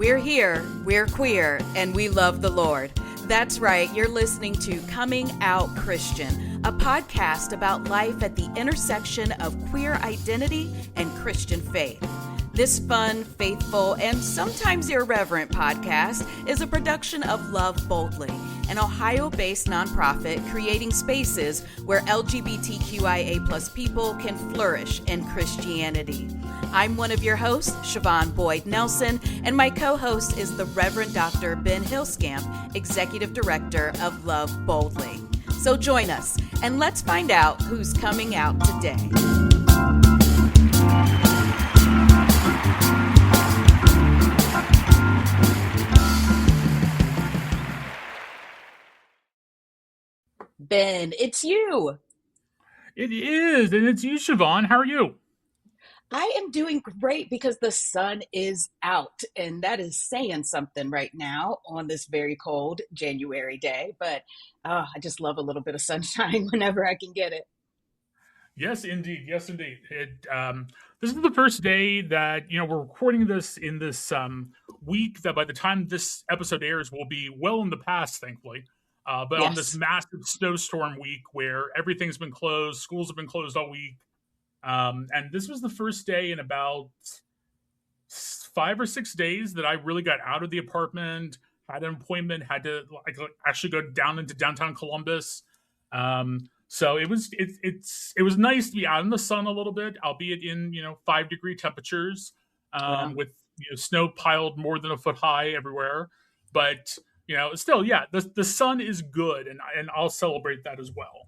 We're here, we're queer, and we love the Lord. That's right, you're listening to Coming Out Christian, a podcast about life at the intersection of queer identity and Christian faith. This fun, faithful, and sometimes irreverent podcast is a production of Love Boldly, an Ohio-based nonprofit creating spaces where LGBTQIA+ people can flourish in Christianity. I'm one of your hosts, Siobhan Boyd Nelson, and my co-host is the Reverend Dr. Ben Hillscamp, Executive Director of Love Boldly. So join us, and let's find out who's coming out today. Ben, it's you. It is, and it's you, Siobhan. How are you? I am doing great because the sun is out, and that is saying something right now on this very cold January day. But I just love a little bit of sunshine whenever I can get it. Yes, indeed. Yes, indeed. This is the first day that we're recording this in this week that by the time this episode airs will be well in the past, thankfully. But on this massive snowstorm week where everything's been closed, schools have been closed all week. And this was the first day in about 5 or 6 days that I really got out of the apartment, had an appointment, had to actually go down into downtown Columbus. So it was nice to be out in the sun a little bit, albeit in 5-degree temperatures, with snow piled more than a foot high everywhere. But still, yeah, the sun is good, and I'll celebrate that as well.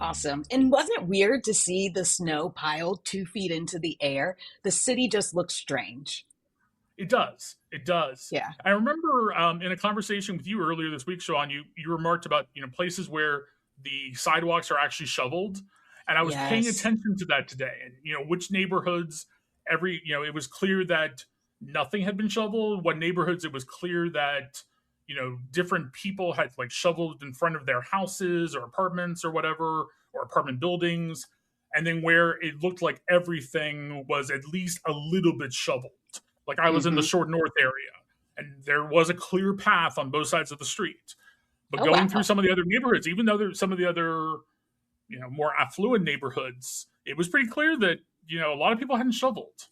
Awesome. And wasn't it weird to see the snow piled 2 feet into the air? The city just looks strange. It does. It does. Yeah. I remember in a conversation with you earlier this week, Sean, you remarked about places where the sidewalks are actually shoveled, and I was paying attention to that today. And which neighborhoods it was clear that nothing had been shoveled. What neighborhoods it was clear that different people had shoveled in front of their houses or apartments or whatever, or apartment buildings. And then where it looked like everything was at least a little bit shoveled. Like I was in the Short North area, and there was a clear path on both sides of the street. But going through some of the other neighborhoods, even though there's some of the other, more affluent neighborhoods, it was pretty clear that, a lot of people hadn't shoveled.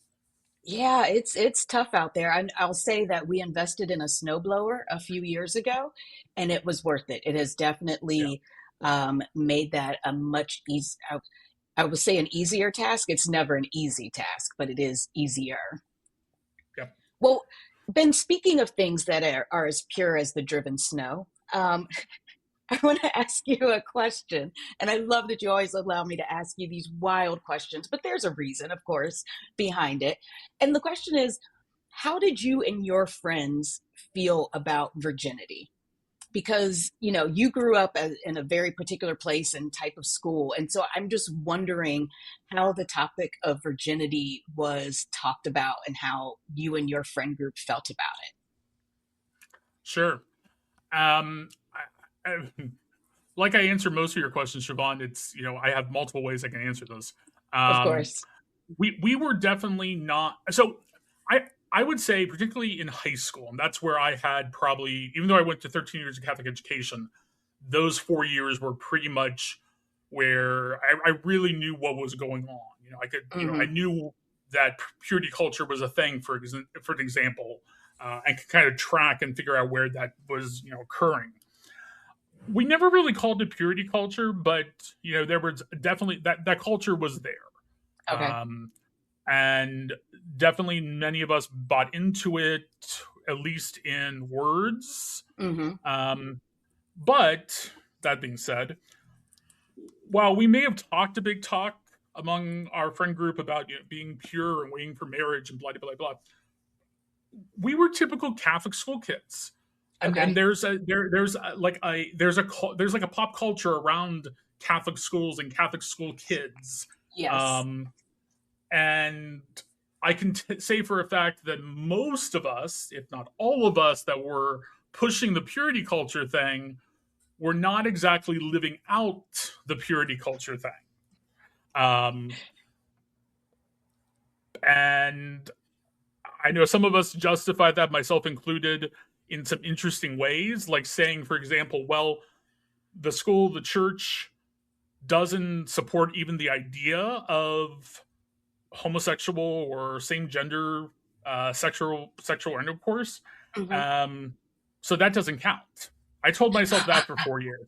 Yeah, it's tough out there. I'll say that we invested in a snowblower a few years ago, and it was worth it. It has definitely made that a much easier, I would say an easier task. It's never an easy task, but it is easier. Yep. Well, Ben, speaking of things that are as pure as the driven snow, I want to ask you a question, and I love that you always allow me to ask you these wild questions, but there's a reason, of course, behind it. And the question is, how did you and your friends feel about virginity? Because, you grew up in a very particular place and type of school. And so I'm just wondering how the topic of virginity was talked about and how you and your friend group felt about it. Sure. Like I answer most of your questions, Siobhan, it's, I have multiple ways I can answer those. Of course. We were definitely not. So I would say, particularly in high school, and that's where I had probably, even though I went to 13 years of Catholic education, those 4 years were pretty much where I really knew what was going on. I could, I knew that purity culture was a thing, for an example, and could kind of track and figure out where that was, occurring. We never really called it purity culture, but there was definitely that culture was there. Okay. And definitely many of us bought into it, at least in words. But that being said, while we may have talked a big talk among our friend group about being pure and waiting for marriage and blah blah blah, we were typical Catholic school kids. And there's a pop culture around Catholic schools and Catholic school kids. Yes. And I can say for a fact that most of us, if not all of us, that were pushing the purity culture thing, were not exactly living out the purity culture thing. And I know some of us justify that, myself included, in some interesting ways, like saying, for example, well, the school, the church doesn't support even the idea of homosexual or same gender sexual intercourse. Mhm. Um, so that doesn't count. I told myself that for 4 years,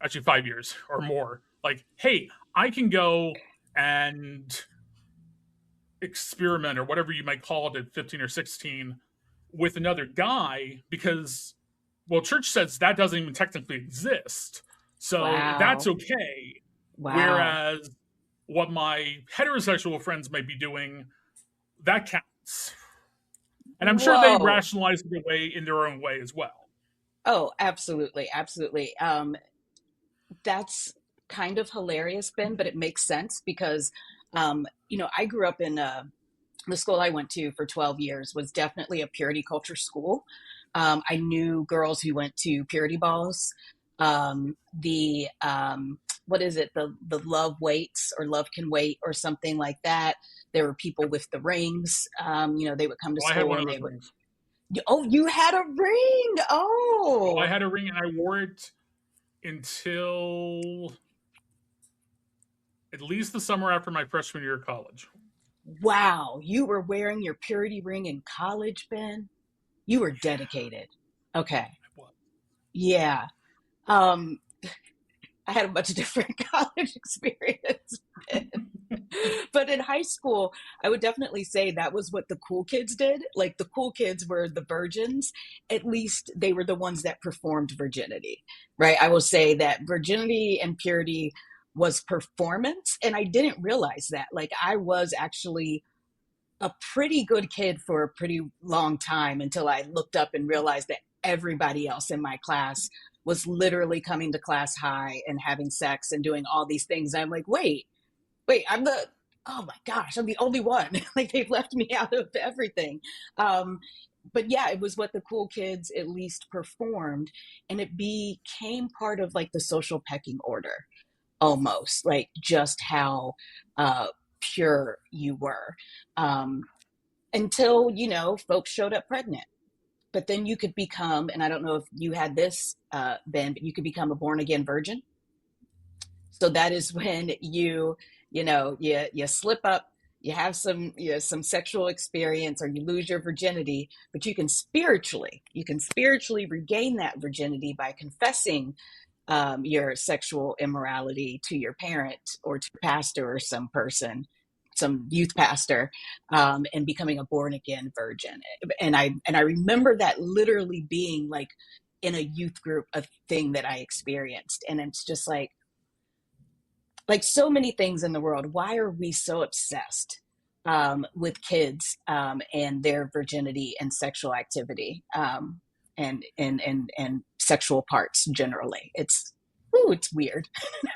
actually 5 years or more. Like, hey, I can go and experiment or whatever you might call it at 15 or 16 with another guy because, well, church says that doesn't even technically exist. So that's Wow. okay. Wow. Whereas what my heterosexual friends might be doing, that counts. And I'm sure they Whoa. rationalize it away in their own way as well. Oh, absolutely. Absolutely. That's kind of hilarious, Ben, but it makes sense because, I grew up in the school I went to for 12 years was definitely a purity culture school. I knew girls who went to purity balls. What is it? The love waits or love can wait or something like that. There were people with the rings. They would come to Well, I had school one and of they those would, rings. oh, you had a ring. Well, I Oh, had a ring and I wore it until at least the summer after my freshman year of college. wow. You were wearing your purity ring in college, Ben? You were dedicated. Okay. Yeah. Um, I had a much different college experience. But in high school, I would definitely say that was what the cool kids did. Like the cool kids were the virgins. At least they were the ones that performed virginity, right? I will say that virginity and purity was performance. And I didn't realize that. Like I was actually a pretty good kid for a pretty long time until I looked up and realized that everybody else in my class was literally coming to class high and having sex and doing all these things. I'm like, wait, oh my gosh, I'm the only one. Like they've left me out of everything. Um, but yeah, it was what the cool kids at least performed. And it became part of like the social pecking order almost, like just how uh, pure you were. Um, until, folks showed up pregnant. But then you could become, and I don't know if you had this, Ben, but you could become a born again virgin. So that is when you slip up, some sexual experience, or you lose your virginity, but you can spiritually regain that virginity by confessing your sexual immorality to your parent or to your pastor or some youth pastor, and becoming a born again virgin. And I remember that literally being like in a youth group, a thing that I experienced, and it's just like so many things in the world. Why are we so obsessed with kids and their virginity and sexual activity, and sexual parts generally? It's weird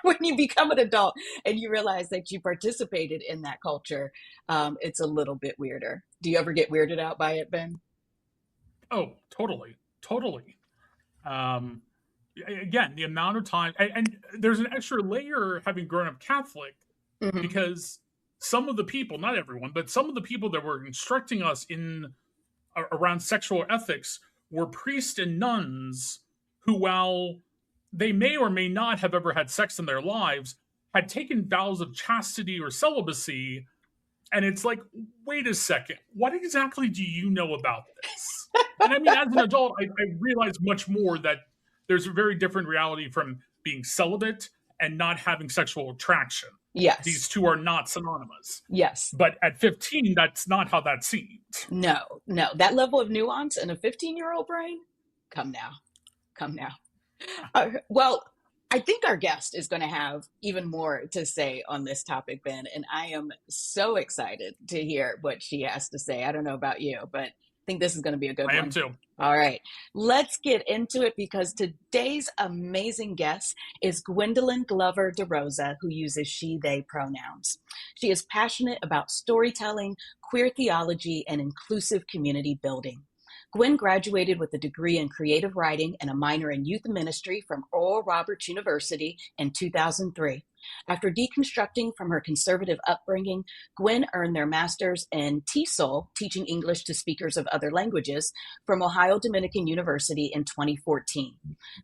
when you become an adult and you realize that you participated in that culture. It's a little bit weirder. Do you ever get weirded out by it, Ben? Oh, totally. Totally. Um, Again, the amount of time, and there's an extra layer having grown up Catholic Hmm. because some of the people, not everyone, but some of the people that were instructing us in around sexual ethics were priests and nuns who, while they may or may not have ever had sex in their lives, had taken vows of chastity or celibacy. And it's like, wait a second, what exactly do you know about this? And I mean, as an adult, I realize much more that there's a very different reality from being celibate and not having sexual attraction. These Yes. two are not synonymous. Yes. But at 15, that's not how that seemed. No, no. That level of nuance in a 15-year-old brain? Come now. Come now. Well, I think our guest is going to have even more to say on this topic, Ben, and I am so excited to hear what she has to say. I don't know about you, but I think this is going to be a good I am one. too. All right, let's get into it because today's amazing guest is Gwendolyn Glover DeRosa, who uses she, they pronouns. She is passionate about storytelling, queer theology, and inclusive community building. Gwen graduated with a degree in creative writing and a minor in youth ministry from Oral Roberts University in 2003. After deconstructing from her conservative upbringing, Gwen earned their master's in TESOL, teaching English to speakers of other languages, from Ohio Dominican University in 2014.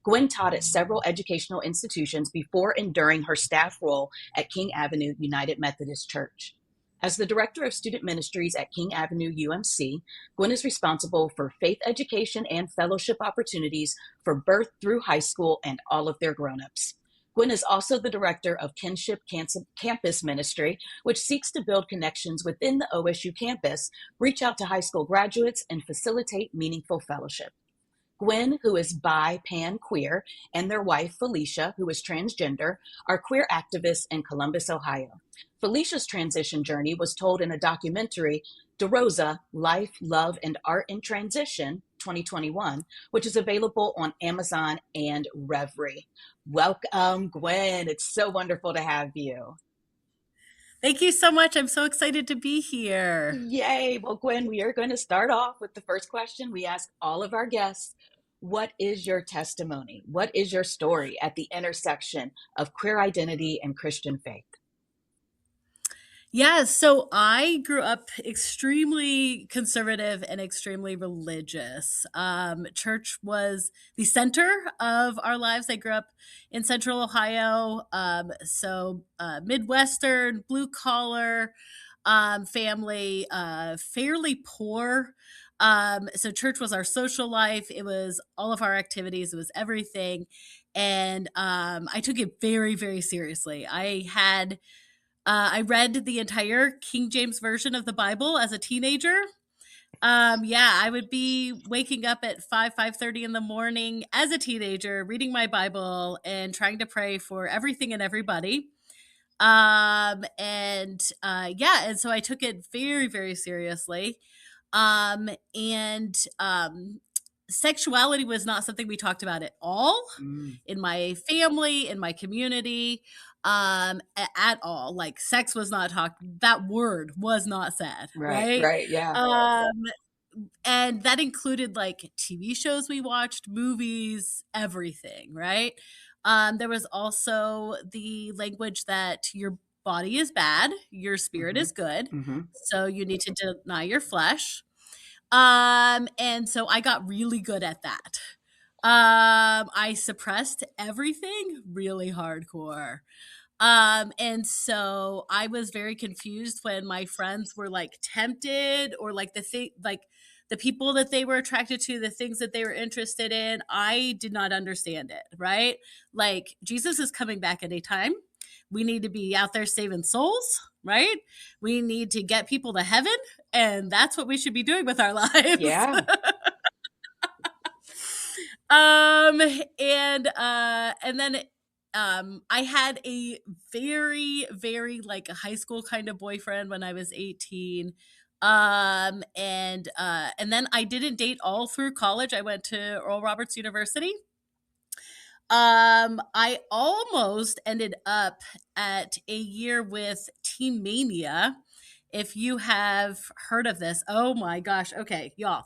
Gwen taught at several educational institutions before and during her staff role at King Avenue United Methodist Church. As the Director of Student Ministries at King Avenue UMC, Gwen is responsible for faith education and fellowship opportunities for birth through high school and all of their grown-ups. Gwen is also the Director of Kinship Campus Ministry, which seeks to build connections within the OSU campus, reach out to high school graduates, and facilitate meaningful fellowship. Gwen, who is bi, pan, queer, and their wife, Felicia, who is transgender, are queer activists in Columbus, Ohio. Felicia's transition journey was told in a documentary, DeRosa, Life, Love, and Art in Transition, 2021, which is available on Amazon and Reverie. Welcome, Gwen. It's so wonderful to have you. Thank you so much. I'm so excited to be here. Yay. Well, Gwen, we are going to start off with the first question we ask all of our guests. What is your testimony? What is your story at the intersection of queer identity and Christian faith? Yeah, so I grew up extremely conservative and extremely religious. Church was the center of our lives. I grew up in Central Ohio, Midwestern, blue collar family, fairly poor. So church was our social life. It was all of our activities. It was everything. And I took it very, very seriously. I read the entire King James Version of the Bible as a teenager. I would be waking up at 5:30 in the morning as a teenager, reading my Bible and trying to pray for everything and everybody. And so I took it very, very seriously. Sexuality was not something we talked about at all in my family, in my community, at all. Like sex was not talked, that word was not said. Right. Yeah. And that included like TV shows we watched, movies, everything. Right. There was also the language that your body is bad, your spirit is good. So you need to deny your flesh. And so I got really good at that. I suppressed everything really hardcore. And so I was very confused when my friends were like tempted or like the people that they were attracted to, the things that they were interested in. I did not understand it, right? Like Jesus is coming back anytime. We need to be out there saving souls, right? We need to get people to heaven, and that's what we should be doing with our lives. Yeah. And then I had a very, very like a high school kind of boyfriend when I was 18. And then I didn't date all through college. I went to Oral Roberts University. I almost ended up at a year with Teen Mania. If you have heard of this, oh my gosh. Okay, y'all.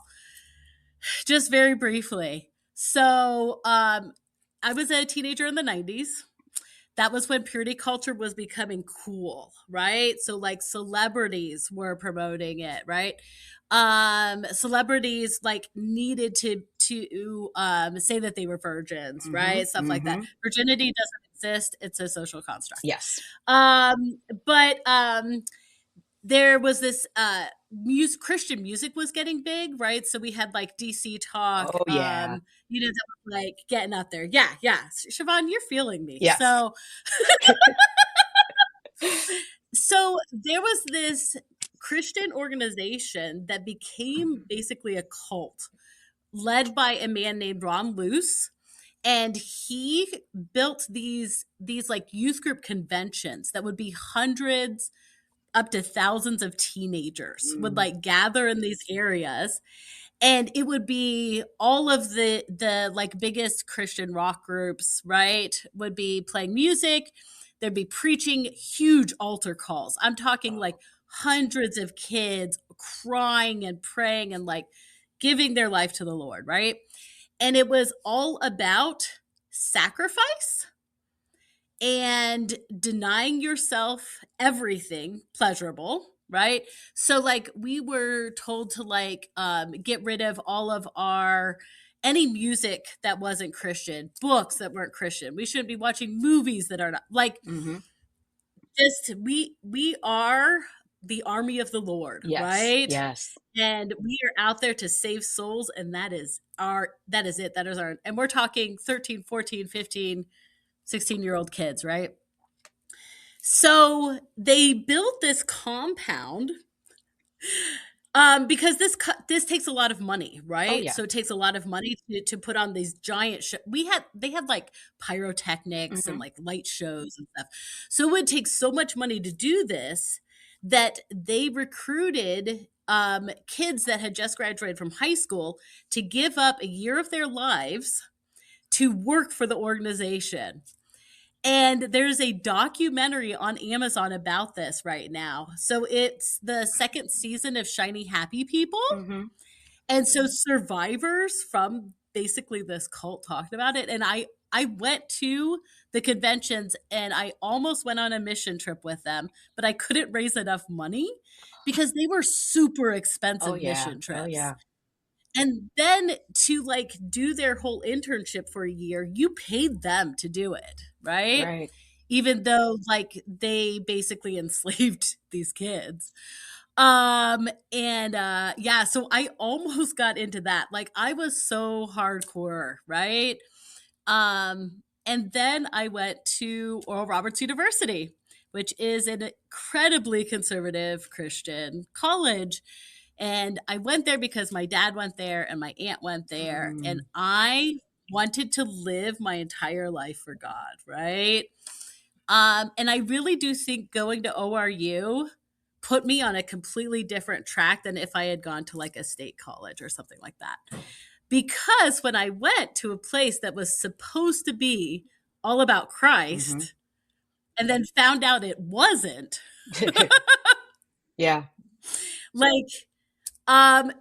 Just very briefly. So, I was a teenager in the 90s. That was when purity culture was becoming cool, right? So like celebrities were promoting it, right? Celebrities like needed to say that they were virgins, right? Stuff like that. Virginity doesn't exist. It's a social construct. Yes. But there was this Christian music was getting big, right? So we had like DC Talk. Oh, yeah. That was like getting out there. Yeah. Siobhan, you're feeling me. Yes. So there was this Christian organization that became basically a cult led by a man named Ron Luce. And he built these like youth group conventions that would be hundreds up to thousands of teenagers would like gather in these areas. And it would be all of the like biggest Christian rock groups, right, would be playing music. There'd be preaching, huge altar calls. I'm talking like hundreds of kids crying and praying and like giving their life to the Lord, right? And it was all about sacrifice and denying yourself everything pleasurable, right? So like we were told to like get rid of all of our any music that wasn't Christian, books that weren't Christian. We shouldn't be watching movies that are not like just we are the army of the Lord, Yes. right? Yes. And we are out there to save souls, and that is it. That is our, and we're talking 13, 14, 15, 16-year-old kids, right? So they built this compound because this takes a lot of money, right? Oh, yeah. So it takes a lot of money to put on these giant they had like pyrotechnics and like light shows and stuff. So it would take so much money to do this that they recruited kids that had just graduated from high school to give up a year of their lives to work for the organization. And there's a documentary on Amazon about this right now. So it's the second season of Shiny Happy People. And so survivors from basically this cult talked about it. And I went to the conventions and I almost went on a mission trip with them, but I couldn't raise enough money because they were super expensive mission trips. Oh, yeah. And then to like do their whole internship for a year, you paid them to do it, right? Right. Even though like they basically enslaved these kids. So I almost got into that. Like I was so hardcore, right? And then I went to Oral Roberts University, which is an incredibly conservative Christian college. And I went there because my dad went there and my aunt went there. And I wanted to live my entire life for God, right? And I really do think going to ORU put me on a completely different track than if I had gone to like a state college or something like that. Because when I went to a place that was supposed to be all about Christ and then found out it wasn't. Yeah. Like,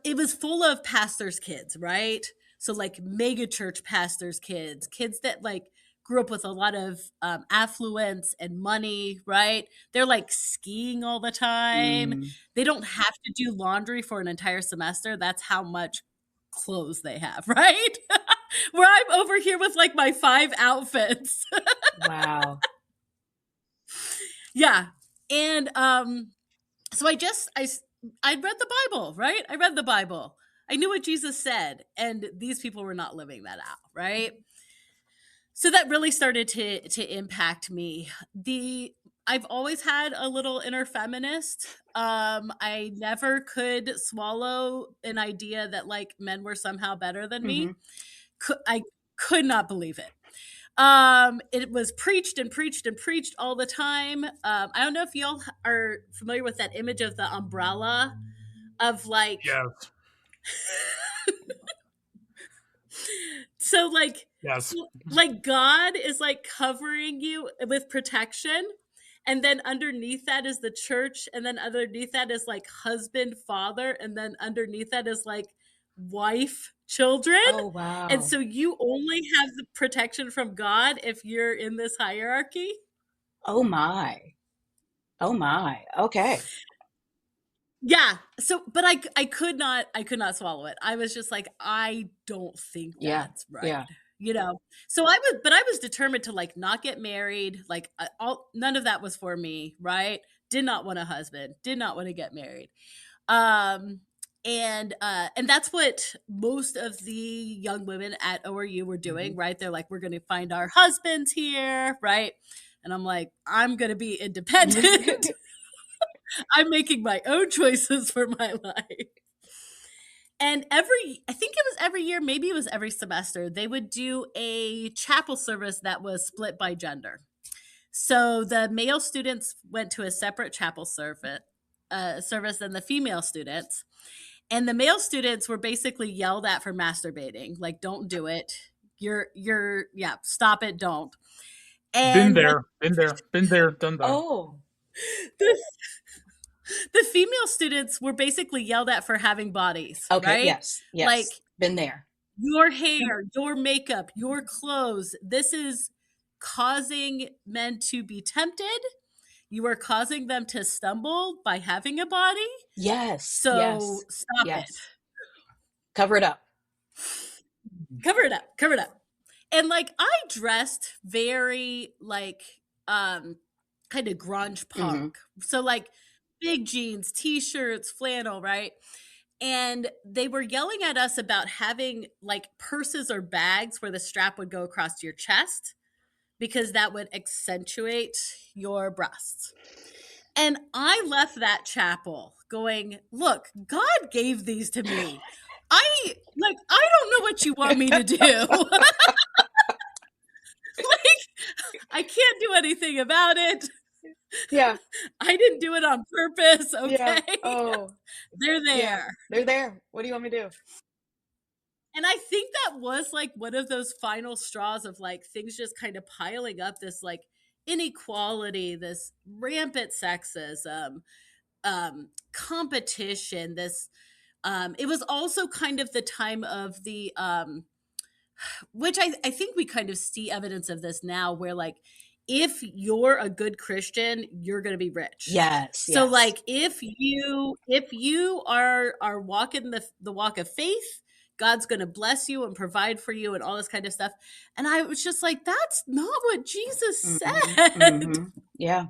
it was full of pastors' kids, right? So like mega church pastors' kids that like grew up with a lot of affluence and money, right? They're like skiing all the time. They don't have to do laundry for an entire semester. That's how much clothes they have, right? Where I'm over here with like my 5 outfits. Wow. Yeah. And so I read the Bible, right? I read the Bible. I knew what Jesus said, and these people were not living that out, right? So that really started to impact me. I've always had a little inner feminist. I never could swallow an idea that like men were somehow better than me. I could not believe it. It was preached and preached and preached all the time. I don't know if y'all are familiar with that image of the umbrella of like, Yes. So like, Yes. like God is like covering you with protection. And then underneath that is the church. And then underneath that is like husband, father. And then underneath that is like wife, children. Oh, wow. And so you only have the protection from God if you're in this hierarchy. Oh my. Oh my. Okay. Yeah. So, but I could not swallow it. I was just like, I don't think that's right. Yeah. You know? So I was determined to like not get married. Like none of that was for me. Right. Did not want a husband, did not want to get married. And that's what most of the young women at ORU were doing, right? They're like, we're going to find our husbands here, right? And I'm like, I'm going to be independent. I'm making my own choices for my life. And I think it was every year, maybe it was every semester, they would do a chapel service that was split by gender. So the male students went to a separate chapel service than the female students. And the male students were basically yelled at for masturbating. Like, don't do it. Stop it, don't. And Been there, done that. Oh. the female students were basically yelled at for having bodies, Okay. right? Yes. Yes. Like, been there. your hair, your makeup, your clothes, this is causing men to be tempted. You are causing them to stumble by having a body. Yes. So yes. stop yes. it. Cover it up. Cover it up. Cover it up. And like, I dressed very like kind of grunge punk. So like big jeans, t-shirts, flannel, right? And they were yelling at us about having like purses or bags where the strap would go across your chest because that would accentuate your breasts. And I left that chapel going, look, God gave these to me. I don't know what you want me to do. Like, I can't do anything about it. Yeah. I didn't do it on purpose. Okay. Yeah. Oh, They're there. yeah. They're there. What do you want me to do? And I think that was like one of those final straws of like things just kind of piling up, this like inequality, this rampant sexism, competition, this it was also kind of the time of the which I think we kind of see evidence of this now, where like if you're a good Christian, you're going to be rich. Yes. So yes. like if you are walking the walk of faith, God's going to bless you and provide for you and all this kind of stuff. And I was just like, that's not what Jesus said. Yeah.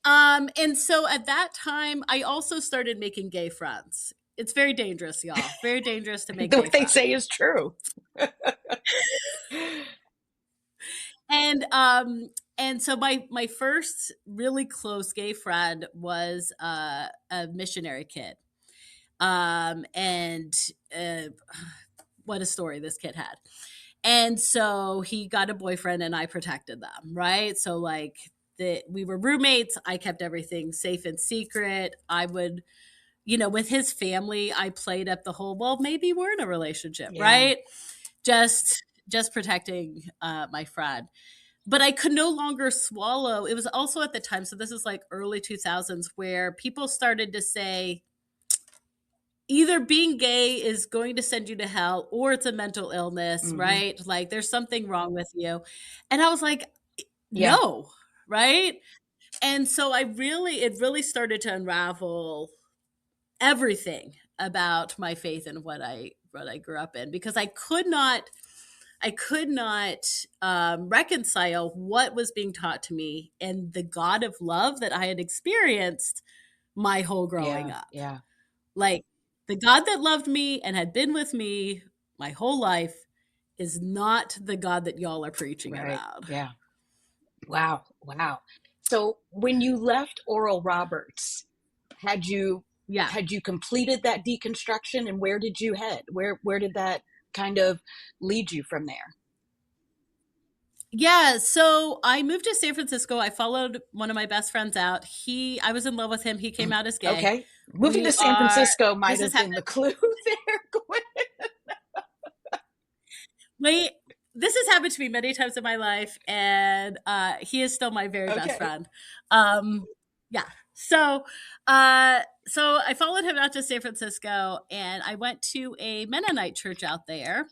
And so at that time, I also started making gay friends. It's very dangerous, y'all. Very dangerous to make what they say is true. And so my first really close gay friend was a missionary kid. And what a story this kid had. And so he got a boyfriend and I protected them, right? So like we were roommates. I kept everything safe and secret. I would, with his family, I played up the whole, well, maybe we're in a relationship, right? Just protecting my friend. But I could no longer swallow. It was also at the time, so this is like early 2000s, where people started to say, either being gay is going to send you to hell or it's a mental illness, right? Like there's something wrong with you. And I was like, no, right? And so it really started to unravel everything about my faith and what I grew up in, because I could not reconcile what was being taught to me and the God of love that I had experienced my whole growing up. Yeah. Like, the God that loved me and had been with me my whole life is not the God that y'all are preaching about. Yeah. Wow. So when you left Oral Roberts, had you completed that deconstruction, and where did you head? Where did that kind of lead you from there? Yeah, so I moved to San Francisco. I followed one of my best friends out. I was in love with him. He came out as gay. Okay. Moving to San Francisco might have been the clue there, Gwen. Wait, this has happened to me many times in my life, and he is still my very best friend. Yeah. So I followed him out to San Francisco, and I went to a Mennonite church out there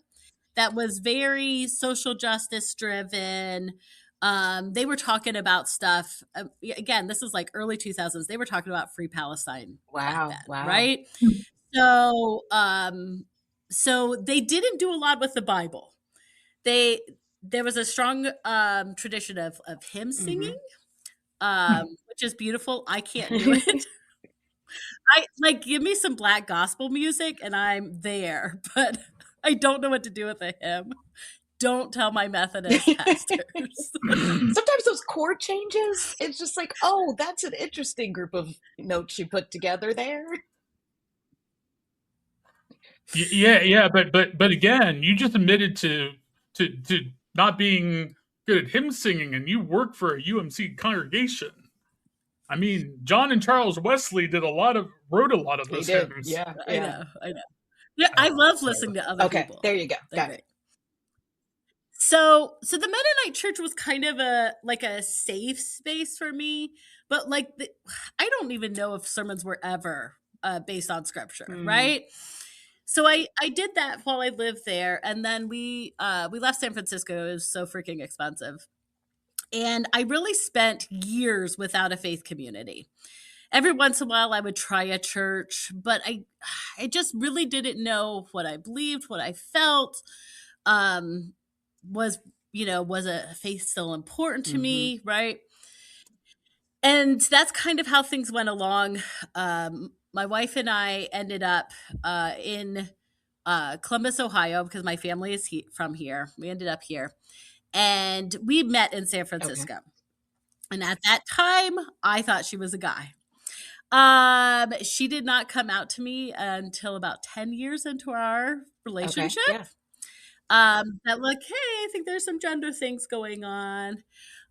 that was very social justice driven. They were talking about stuff. Again, this is like early 2000s. They were talking about Free Palestine. Wow. Right? So they didn't do a lot with the Bible. There was a strong tradition of hymn singing, which is beautiful. I can't do it. Give me some black gospel music and I'm there, but I don't know what to do with a hymn. Don't tell my Methodist pastors. Sometimes those chord changes, it's just like, oh, that's an interesting group of notes you put together there. Yeah, but again, you just admitted to not being good at hymn singing, and you work for a UMC congregation. I mean, John and Charles Wesley wrote a lot of those hymns. Yeah, I know. Yeah, I love listening to other people. Okay, there you go. Got it. So the Mennonite church was kind of a safe space for me, but like I don't even know if sermons were ever based on scripture, right? So I did that while I lived there, and then we left San Francisco. It was so freaking expensive, and I really spent years without a faith community. Every once in a while, I would try a church, but I just really didn't know what I believed, what I felt. Was a faith still important to me, right? And that's kind of how things went along. My wife and I ended up in Columbus, Ohio, because my family is from here. We ended up here, and we met in San Francisco. Okay. And at that time, I thought she was a guy. She did not come out to me until about 10 years into our relationship. Okay. Yeah. That like, hey, I think there's some gender things going on.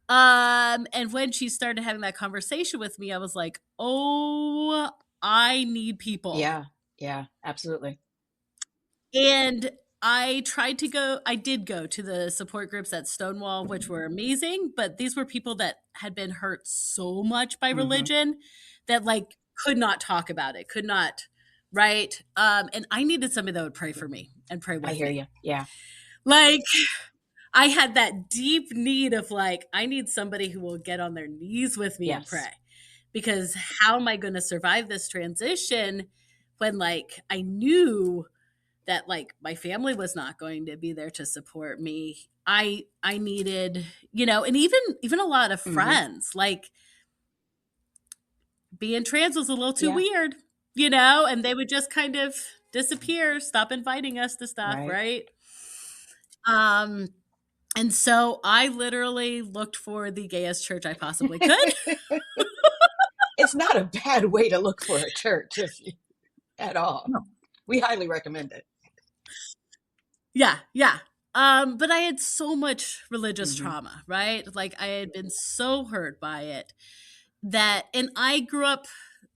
And when she started having that conversation with me, I was like, oh, I need people. Yeah. Yeah, absolutely. And I did go to the support groups at Stonewall, which were amazing, but these were people that had been hurt so much by religion that like could not talk about it, could not, right? And I needed somebody that would pray for me and pray with me. I hear you. Yeah. Like I had that deep need of like, I need somebody who will get on their knees with me and pray, because how am I going to survive this transition when like I knew that like my family was not going to be there to support me. I needed, and even a lot of friends, like being trans was a little too weird, and they would just kind of disappear, stop inviting us to stuff. Right. And so I literally looked for the gayest church I possibly could. It's not a bad way to look for a church at all. No. We highly recommend it. Yeah. Yeah. But I had so much religious trauma, right? Like I had been so hurt by it and I grew up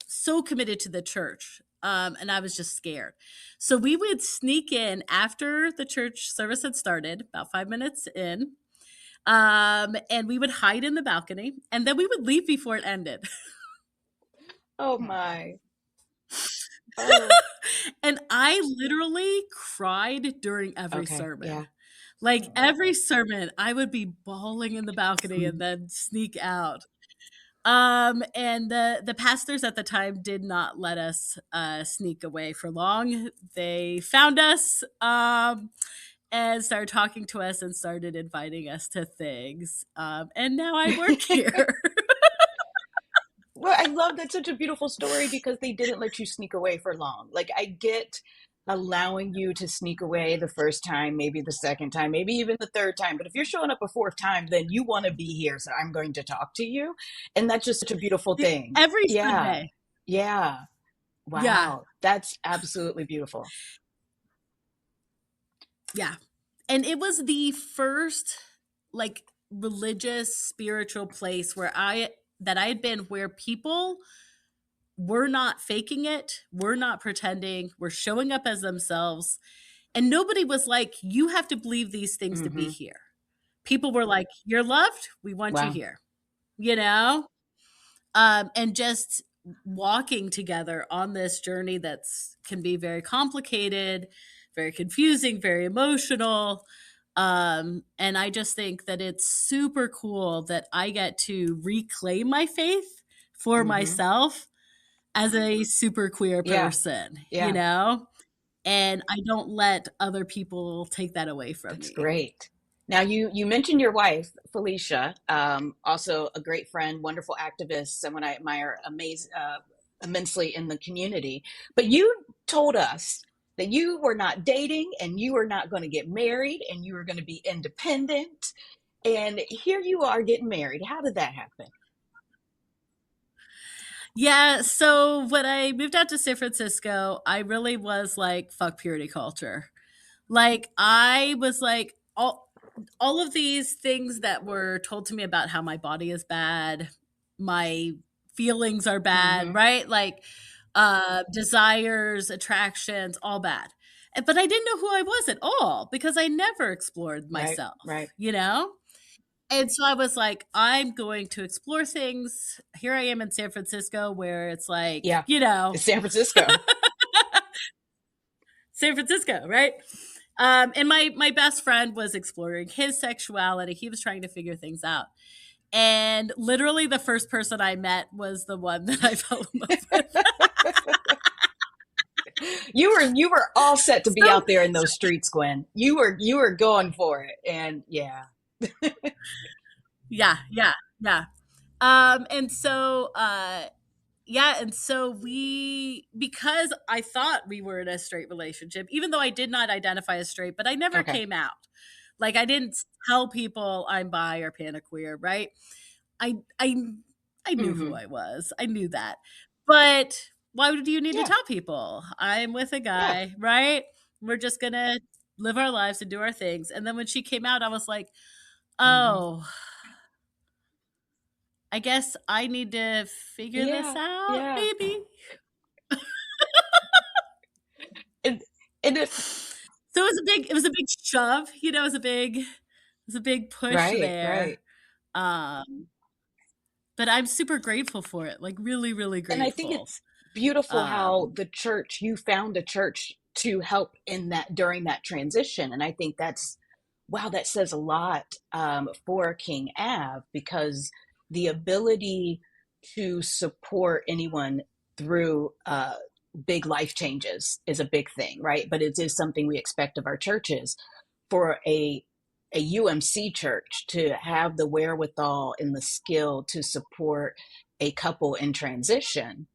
so committed to the church. And I was just scared. So we would sneak in after the church service had started, about 5 minutes in. And we would hide in the balcony, and then we would leave before it ended. Oh my. Oh. And I literally cried during every sermon. Yeah. Like every sermon, I would be bawling in the balcony and then sneak out. And the pastors at the time did not let us sneak away for long. They found us and started talking to us and started inviting us to things. And now I work here. Well, I love that's such a beautiful story because they didn't let you sneak away for long. Like I get allowing you to sneak away the first time, maybe the second time, maybe even the third time. But if you're showing up a fourth time, then you want to be here. So I'm going to talk to you. And that's just such a beautiful thing. Every Sunday. Yeah. Wow. Yeah. That's absolutely beautiful. Yeah. And it was the first like religious, spiritual place where I had been where people were not faking it, were not pretending, were showing up as themselves. And nobody was like, you have to believe these things to be here. People were like, you're loved, we want you here, and just walking together on this journey can be very complicated, very confusing, very emotional. And I just think that it's super cool that I get to reclaim my faith for myself as a super queer person, and I don't let other people take that away from me. That's great. Now you mentioned your wife, Felicia, also a great friend, wonderful activist, someone I admire immensely in the community. But you told us that you were not dating and you were not going to get married and you were going to be independent. And here you are getting married. How did that happen? Yeah, so when I moved out to San Francisco, I really was like, fuck purity culture. Like, I was like, all of these things that were told to me about how my body is bad, my feelings are bad, right? Like, desires, attractions, all bad. But I didn't know who I was at all because I never explored myself, right. And so I was like, I'm going to explore things. Here I am in San Francisco where it's like, Yeah. you know, It's San Francisco. San Francisco, right? And my best friend was exploring his sexuality. He was trying to figure things out. And literally the first person I met was the one that I fell in love with. You were all set to be So- out there in those streets, Gwen. You were going for it. And yeah. Yeah. And so we, because I thought we were in a straight relationship, even though I did not identify as straight, but I never Okay. came out. Like I didn't tell people I'm bi or panaqueer, right? I knew who I was. I knew that. But why do you need to Yeah. tell people? I'm with a guy, right? We're just going to live our lives and do our things. And then when she came out, I was like, oh, I guess I need to figure this out, Yeah. maybe. And So it was a big shove, you know, it was a big push there. right. But I'm super grateful for it, like really, really grateful. And I think it's beautiful how the church, you found a church to help in that during that transition. And I think that says a lot for King Ave, because the ability to support anyone through big life changes is a big thing, right? But it is something we expect of our churches. For a UMC church to have the wherewithal and the skill to support a couple in transition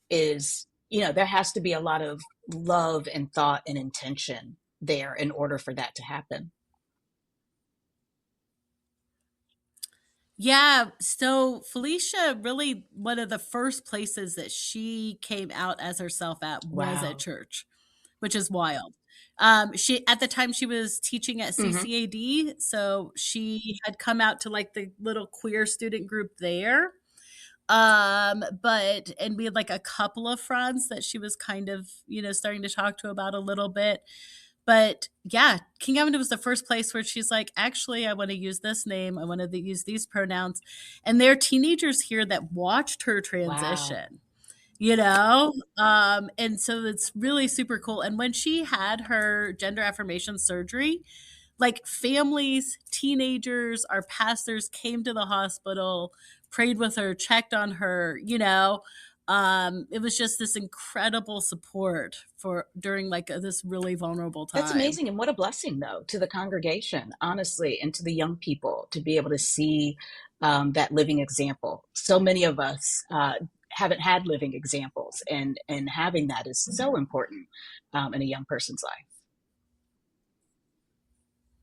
is, there has to be a lot of love and thought and intention there in order for that to happen. Yeah. So Felicia, really one of the first places that she came out as herself at was Wow. at church, which is wild. She, at the time she was teaching at CCAD, so she had come out to like the little queer student group there. And we had like a couple of friends that she was kind of, starting to talk to about a little bit. But yeah, King Avenue was the first place where she's like, actually, I want to use this name. I want to use these pronouns. And there are teenagers here that watched her transition, and so it's really super cool. And when she had her gender affirmation surgery, like families, teenagers, our pastors came to the hospital, prayed with her, checked on her, it was just this incredible support during like this really vulnerable time. That's amazing. And what a blessing, though, to the congregation, honestly, and to the young people to be able to see that living example. So many of us haven't had living examples, and having that is so important in a young person's life.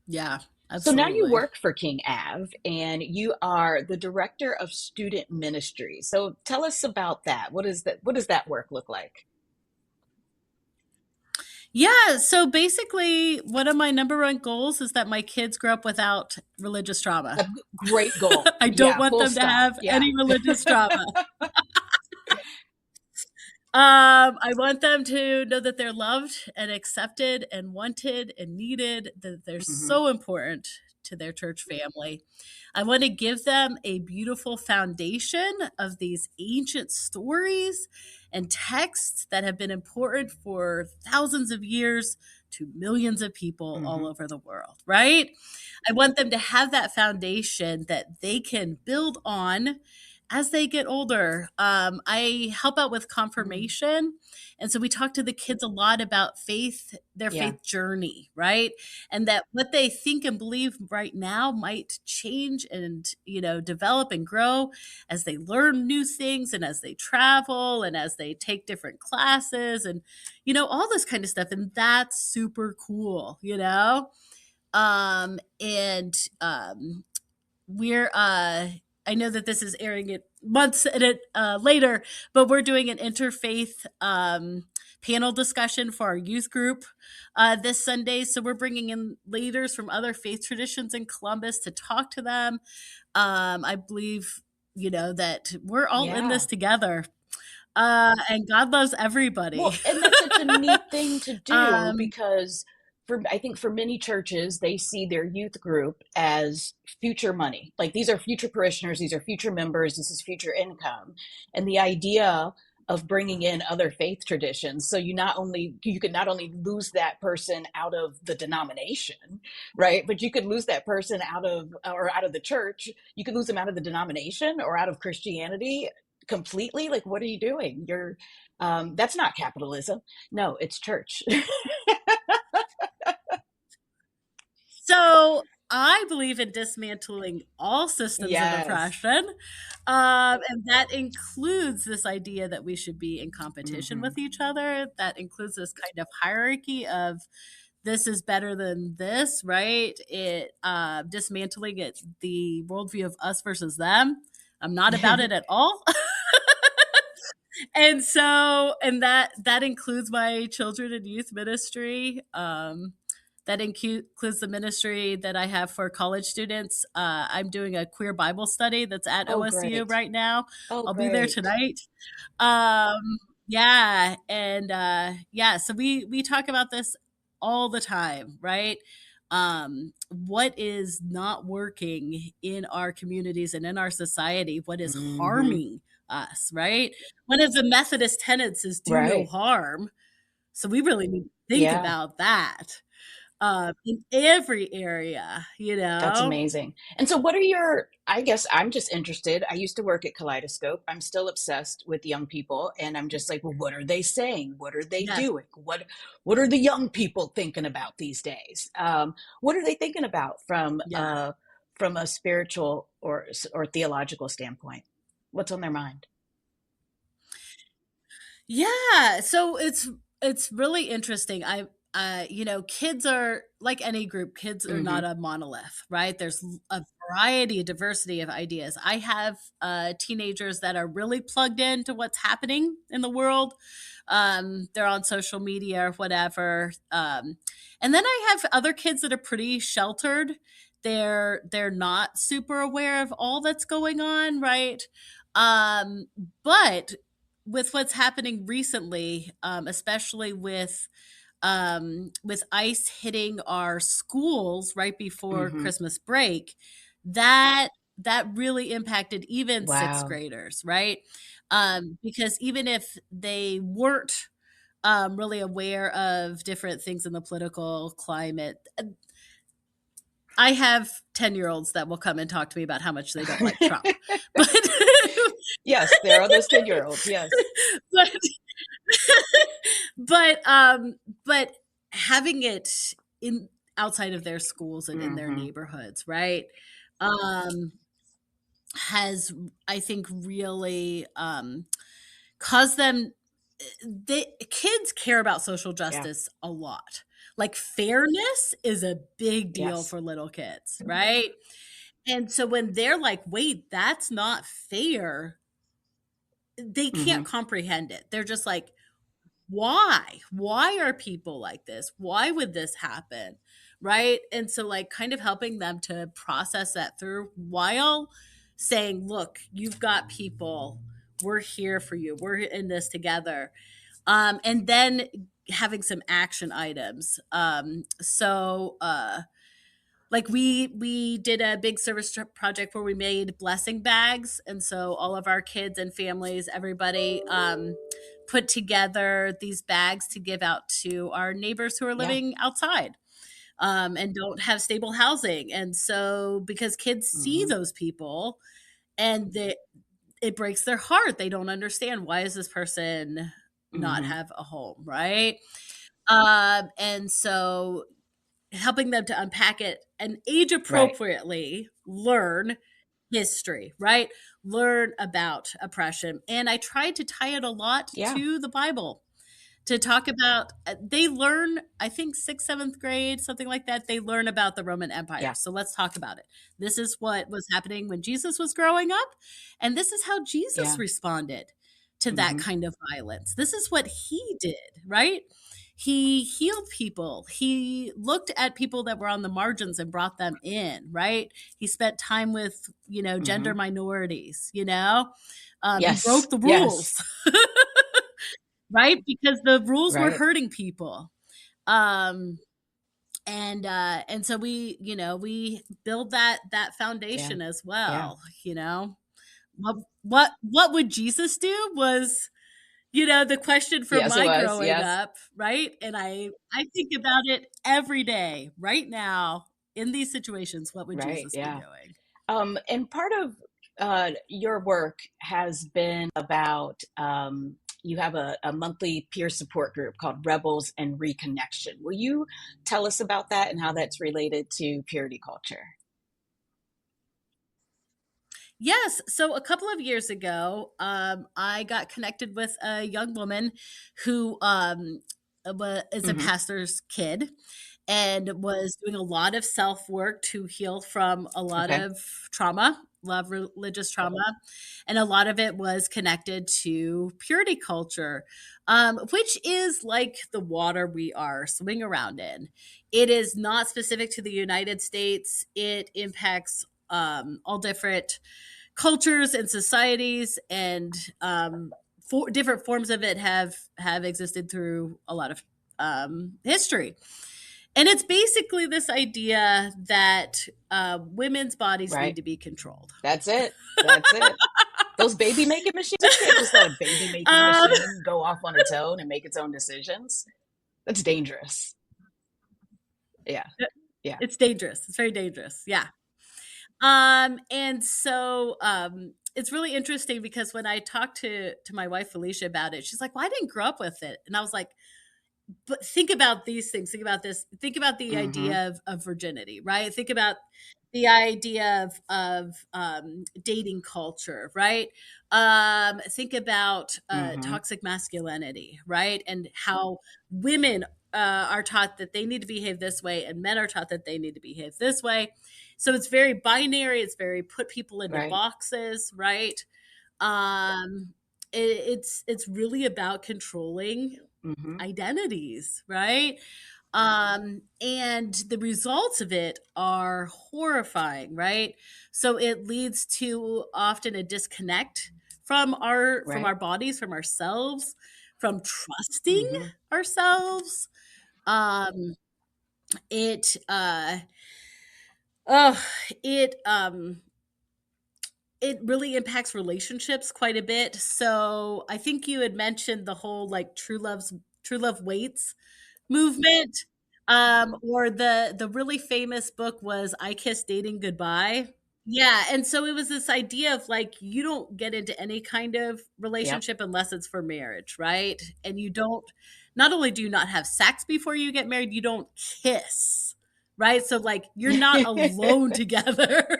Yeah. Absolutely. So now you work for King Ave, and you are the Director of Student Ministries. So tell us about that. What does that work look like? Yeah. So basically, one of my number one goals is that my kids grow up without religious trauma. A great goal. I don't want them to have any religious trauma. I want them to know that they're loved and accepted and wanted and needed, that they're so important to their church family. I want to give them a beautiful foundation of these ancient stories and texts that have been important for thousands of years to millions of people all over the world, right? I want them to have that foundation that they can build on as they get older. I help out with confirmation. And so we talk to the kids a lot about faith, their faith journey, right? And that what they think and believe right now might change and, develop and grow as they learn new things and as they travel and as they take different classes and, all this kind of stuff. And that's super cool, we're, I know that this is airing it months later, but we're doing an interfaith panel discussion for our youth group this Sunday. So we're bringing in leaders from other faith traditions in Columbus to talk to them. I believe, that we're all in this together. And God loves everybody. Well, and that's such a neat thing to do because I think for many churches, they see their youth group as future money. Like, these are future parishioners, these are future members, this is future income. And the idea of bringing in other faith traditions, so you could not only lose that person out of the denomination, right, but you could lose that person out of the church. You could lose them out of the denomination or out of Christianity completely. Like, what are you doing? That's not capitalism. No, it's church. So I believe in dismantling all systems of Yes. oppression. And that includes this idea that we should be in competition with each other. That includes this kind of hierarchy of this is better than this, right? It dismantling it, the worldview of us versus them. I'm not about it at all. And that includes my children and youth ministry. That includes the ministry that I have for college students. I'm doing a queer Bible study that's at OSU Great. right now. I'll be there Great. tonight. Yeah. And so we talk about this all the time, right? What is not working in our communities and in our society? What is harming us, right? One of the Methodist tenets is do no harm. So we really need to think about that. In every area, That's amazing. And so I guess I'm just interested. I used to work at Kaleidoscope. I'm still obsessed with young people. And I'm just like, well, what are they saying? What are they doing? What are the young people thinking about these days? What are they thinking about from a spiritual or theological standpoint? What's on their mind? Yeah. So it's really interesting. Kids are like any group, kids are not a monolith, right? There's a variety, a diversity of ideas. I have teenagers that are really plugged into what's happening in the world. They're on social media or whatever. And then I have other kids that are pretty sheltered. They're not super aware of all that's going on, right? But with what's happening recently, especially with ICE hitting our schools right before Christmas break, that really impacted even sixth graders, right? Because even if they weren't really aware of different things in the political climate, I have 10-year-olds that will come and talk to me about how much they don't like Trump. But yes, there are those 10-year-olds. Yes. But having it in outside of their schools and in their neighborhoods, right, has, I think, really caused them. Kids care about social justice a lot. Like, fairness is a big deal for little kids, right? And so when they're like, wait, that's not fair, they can't comprehend it. They're just like, why are people like this? Why would this happen? Right. And so, like, kind of helping them to process that through while saying, look, you've got people, we're here for you, we're in this together. And then having some action items. Like, we did a big service project where we made blessing bags. And so all of our kids and families, everybody, put together these bags to give out to our neighbors who are living outside and don't have stable housing. And so, because kids see those people and it breaks their heart. They don't understand, why is this person not have a home, right? And so helping them to unpack it and age appropriately learn history, right? Learn about oppression. And I tried to tie it a lot to the Bible, to talk about, they learn, I think 6th, 7th grade, something like that. They learn about the Roman Empire. Yeah. So let's talk about it. This is what was happening when Jesus was growing up. And this is how Jesus responded to that kind of violence. This is what he did, right? He healed people. He looked at people that were on the margins and brought them in, right? He spent time with, gender minorities, He broke the rules, right? Because the rules were hurting people. And so we build that Yeah. foundation as Yeah. well. What would Jesus do was the question for Yes, it my was. growing Yes. up, right? And I think about it every day, right now, in these situations. What would Right. Jesus be Yeah. doing? And part of your work has been about you have a monthly peer support group called Rebels and Reconnection. Will you tell us about that and how that's related to purity culture? Yes. So a couple of years ago, I got connected with a young woman who is a Hmm. pastor's kid and was doing a lot of self work to heal from a lot Okay. of trauma, a lot of religious trauma. And a lot of it was connected to purity culture, which is like the water we are swimming around in. It is not specific to the United States, it impacts all different cultures and societies, and different forms of it have existed through a lot of history. And it's basically this idea that women's bodies need Right. to be controlled. That's it. That's it. Those baby making machines, you can't just let a baby making Um, machine go off on its own and make its own decisions. That's dangerous. Yeah. Yeah. it's dangerous. It's very dangerous. Yeah. And so it's really interesting because when I talked to my wife Felicia about it, she's like, "Well, I didn't grow up with it," and I was like, "But think about these things. Think about this. Think about the Hmm. idea of virginity, right? Think about the idea of dating culture, right? Think about Hmm. toxic masculinity, right? And how women are taught that they need to behave this way, and men are taught that they need to behave this way. So it's very binary. It's very put people into Right. boxes, right? Um, it's really about controlling Hmm. identities, right? And the results of it are horrifying, right? So it leads to often a disconnect from our Right. bodies, from ourselves, from trusting Hmm. ourselves. Um, it oh it it really impacts relationships quite a bit. So I think you had mentioned the whole like true love waits movement. Or the really famous book was I Kiss Dating Goodbye. Yeah, and so it was this idea of like you don't get into any kind of Yep. relationship unless it's for marriage, right? And you don't not only do you not have sex before you get married, you don't kiss. Right? So like you're not alone together.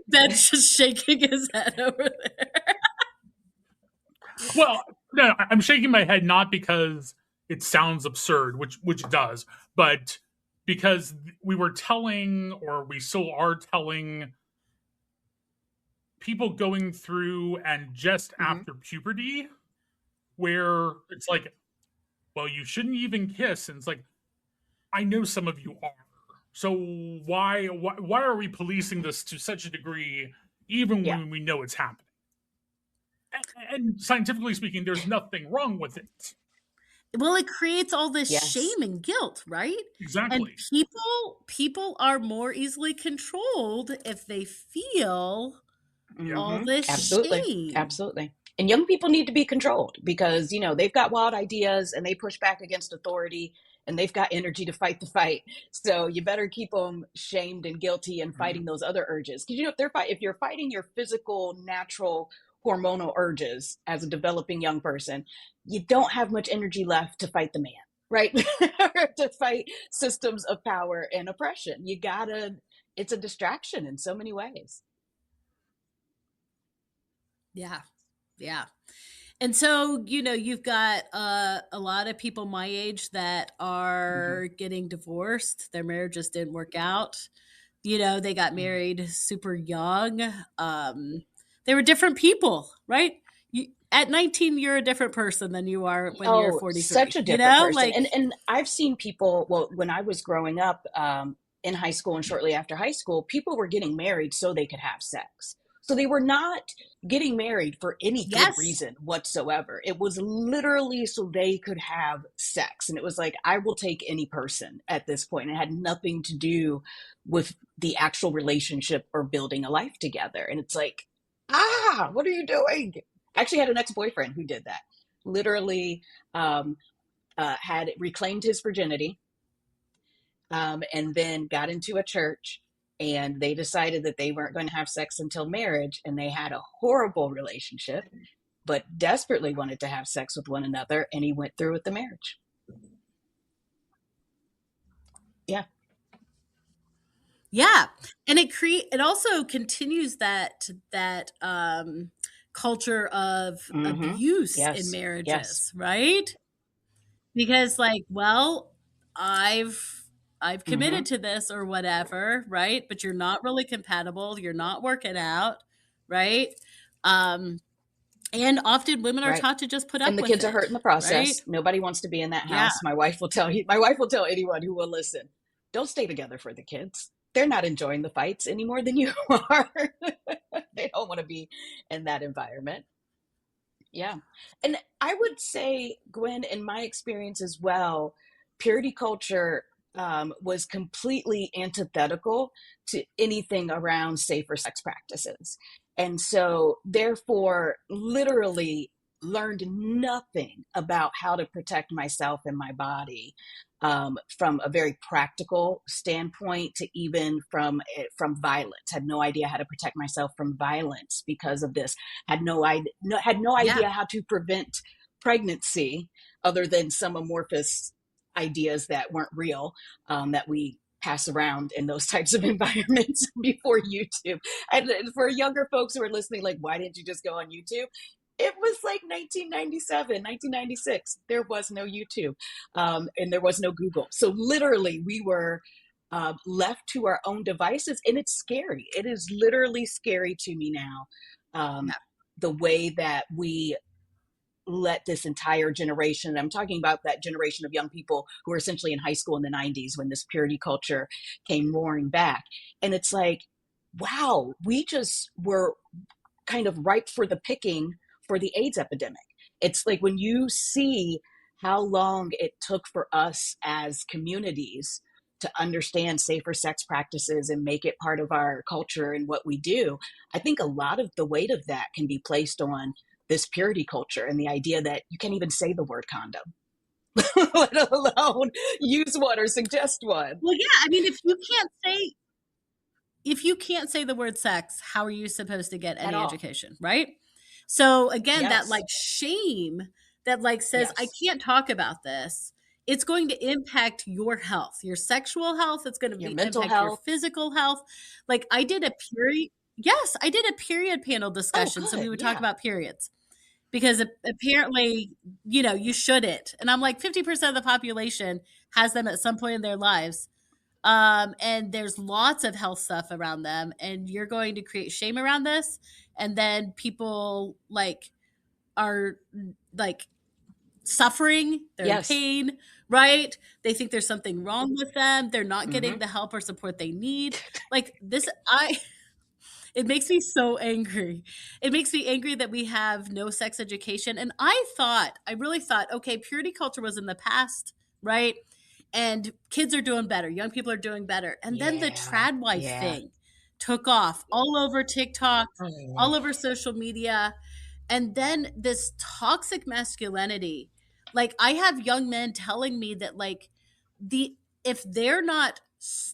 Ben's just shaking his head over there. Well, no, I'm shaking my head not because it sounds absurd, which it does, but because we were telling, or we still are telling, people going through and just Hmm. after puberty, where it's like, well, you shouldn't even kiss, and it's like, I know some of you are, so why are we policing this to such a degree, even Yeah. when we know it's happening? And scientifically speaking, there's nothing wrong with it. Well, it creates all this Yes. shame and guilt, right? And Exactly. people are more easily controlled if they feel Yeah. all Hmm. this Absolutely. shame. Absolutely. And young people need to be controlled because, they've got wild ideas and they push back against authority and they've got energy to fight the fight. So you better keep them shamed and guilty and Mhm. fighting those other urges. Because, if you're fighting your physical, natural, hormonal urges as a developing young person, you don't have much energy left to fight the man, right? To fight systems of power and oppression. It's a distraction in so many ways. Yeah. Yeah. And so, you've got a lot of people my age that Hmm. are getting divorced. Their marriages didn't work out. They got married super young. They were different people, right? At 19, you're a different person than you are when you're Oh, such 43, a different person. Like, And I've seen people, well, when I was growing up in high school and shortly after high school, people were getting married so they could have sex. So they were not getting married for any good Yes. reason whatsoever. It was literally so they could have sex. And it was like, I will take any person at this point. It had nothing to do with the actual relationship or building a life together. And it's like, what are you doing? I actually had an ex-boyfriend who did that. Literally had reclaimed his virginity, and then got into a church, and they decided that they weren't going to have sex until marriage, and they had a horrible relationship, but desperately wanted to have sex with one another, and he went through with the marriage. Yeah. Yeah. And it also continues that culture of abuse in marriages, right? Because like, well, I've committed to this or whatever, right? But you're not really compatible. You're not working out, right? And often women are taught to just put up with it. And the kids are hurt in the process. Right? Nobody wants to be in that house. My wife will tell anyone who will listen, don't stay together for the kids. They're not enjoying the fights any more than you are. They don't want to be in that environment. Yeah. And I would say, Gwen, in my experience as well, purity culture was completely antithetical to anything around safer sex practices. And so therefore, literally learned nothing about how to protect myself and my body, from a very practical standpoint to even from violence. Had no idea how to protect myself from violence because of this. Had no idea how to prevent pregnancy other than some amorphous ideas that weren't real, that we pass around in those types of environments before YouTube. And for younger folks who are listening, like, why didn't you just go on YouTube? It was like 1997, 1996. There was no YouTube, and there was no Google. So literally we were left to our own devices, and it's scary. It is literally scary to me now, the way that we let this entire generation, I'm talking about that generation of young people who were essentially in high school in the 90s when this purity culture came roaring back. And it's like, wow, we just were kind of ripe for the picking for the AIDS epidemic. It's like when you see how long it took for us as communities to understand safer sex practices and make it part of our culture and what we do, I think a lot of the weight of that can be placed on this purity culture and the idea that you can't even say the word condom, let alone use one or suggest one. Well, yeah, I mean, if you can't say the word sex, how are you supposed to get any education, right? So again, that like shame that like says, I can't talk about this. It's going to impact your health, your sexual health. It's going to impact your physical health. Like I did a period panel discussion. So we would talk about periods because apparently, you shouldn't. And I'm like 50% of the population has them at some point in their lives. And there's lots of health stuff around them, and you're going to create shame around this. And then people like are like suffering, they're in pain, right? They think there's something wrong with them. They're not getting the help or support they need. Like this, it makes me so angry. It makes me angry that we have no sex education. And I really thought, okay, purity culture was in the past, right? And kids are doing better. Young people are doing better. And then the trad wife thing took off all over TikTok, all over social media. And then this toxic masculinity. Like I have young men telling me that like if they're not